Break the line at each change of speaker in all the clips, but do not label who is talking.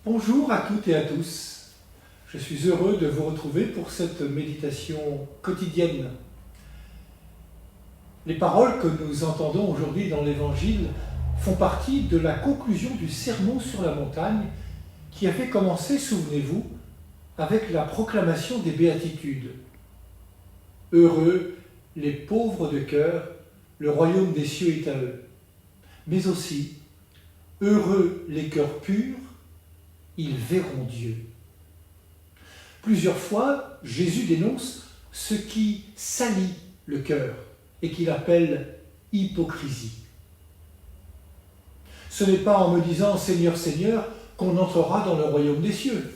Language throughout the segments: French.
Bonjour à toutes et à tous. Je suis heureux de vous retrouver pour cette méditation quotidienne. Les paroles que nous entendons aujourd'hui dans l'Évangile font partie de la conclusion du Sermon sur la montagne qui avait commencé, souvenez-vous, avec la proclamation des béatitudes. Heureux les pauvres de cœur, le royaume des cieux est à eux. Mais aussi, heureux les cœurs purs, ils verront Dieu. Plusieurs fois, Jésus dénonce ce qui salit le cœur et qu'il appelle hypocrisie. Ce n'est pas en me disant « Seigneur, Seigneur » qu'on entrera dans le royaume des cieux.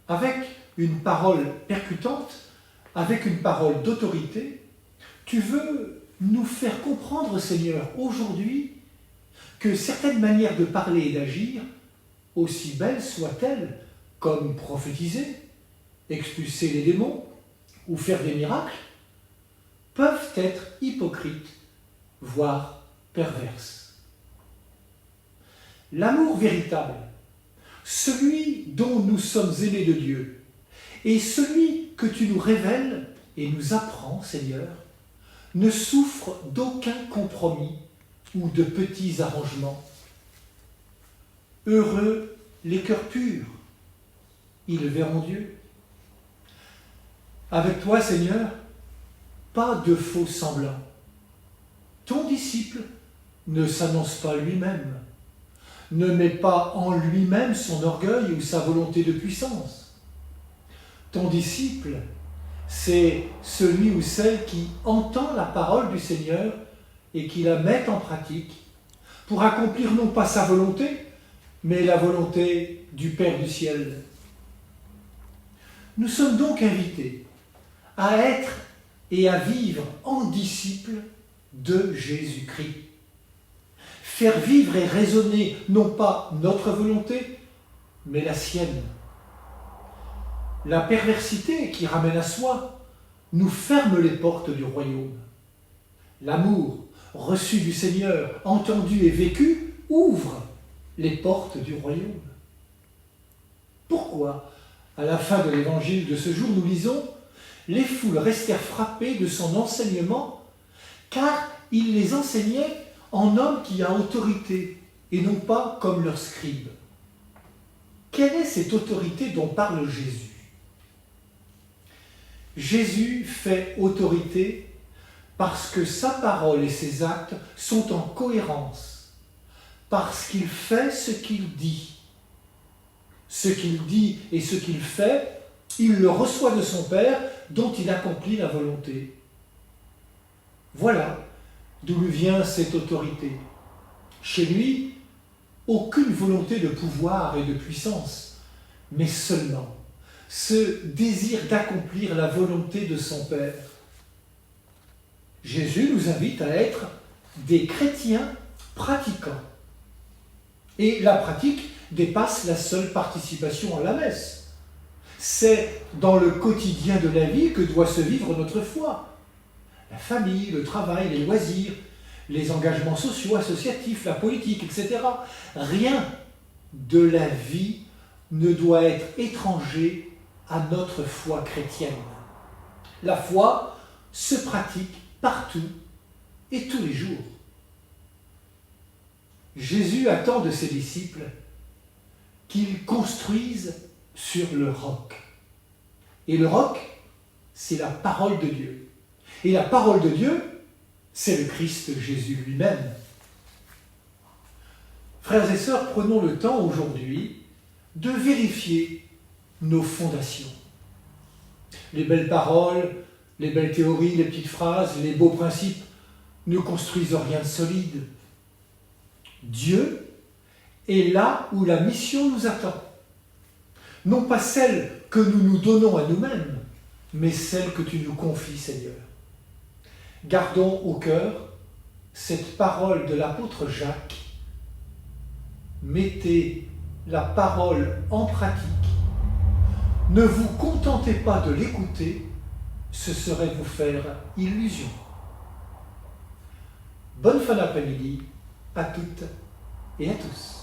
Avec une parole percutante, avec une parole d'autorité, tu veux nous faire comprendre, Seigneur, aujourd'hui, que certaines manières de parler et d'agir, aussi belles soient-elles, comme prophétiser, expulser les démons ou faire des miracles, peuvent être hypocrites, voire perverses. L'amour véritable, celui dont nous sommes aimés de Dieu, et celui que tu nous révèles et nous apprends, Seigneur, ne souffre d'aucun compromis ou de petits arrangements. Heureux les cœurs purs, ils verront Dieu. Avec toi, Seigneur, pas de faux semblants. Ton disciple ne s'annonce pas lui-même, ne met pas en lui-même son orgueil ou sa volonté de puissance. Ton disciple, c'est celui ou celle qui entend la parole du Seigneur et qui la met en pratique pour accomplir non pas sa volonté, mais la volonté du Père du ciel. Nous sommes donc invités à être et à vivre en disciples de Jésus-Christ. Faire vivre et raisonner non pas notre volonté, mais la sienne. La perversité qui ramène à soi nous ferme les portes du royaume. L'amour reçu du Seigneur, entendu et vécu, ouvre les portes du royaume. Pourquoi, à la fin de l'évangile de ce jour, nous lisons « Les foules restèrent frappées de son enseignement, car il les enseignait en homme qui a autorité, et non pas comme leurs scribes. » Quelle est cette autorité dont parle Jésus ? Jésus fait autorité parce que sa parole et ses actes sont en cohérence, parce qu'il fait ce qu'il dit. Ce qu'il dit et ce qu'il fait, il le reçoit de son Père, dont il accomplit la volonté. Voilà d'où lui vient cette autorité. Chez lui, aucune volonté de pouvoir et de puissance, mais seulement ce désir d'accomplir la volonté de son Père. Jésus nous invite à être des chrétiens pratiquants. Et la pratique dépasse la seule participation à la messe. C'est dans le quotidien de la vie que doit se vivre notre foi. La famille, le travail, les loisirs, les engagements sociaux, associatifs, la politique, etc. Rien de la vie ne doit être étranger à notre foi chrétienne. La foi se pratique partout et tous les jours. Jésus attend de ses disciples qu'ils construisent sur le roc. Et le roc, c'est la parole de Dieu. Et la parole de Dieu, c'est le Christ Jésus lui-même. Frères et sœurs, prenons le temps aujourd'hui de vérifier nos fondations. Les belles paroles, les belles théories, les petites phrases, les beaux principes ne construisent rien de solide. Dieu est là où la mission nous attend. Non pas celle que nous nous donnons à nous-mêmes, mais celle que tu nous confies, Seigneur. Gardons au cœur cette parole de l'apôtre Jacques. Mettez la parole en pratique. Ne vous contentez pas de l'écouter, ce serait vous faire illusion. Bonne fin d'après-midi à toutes et à tous.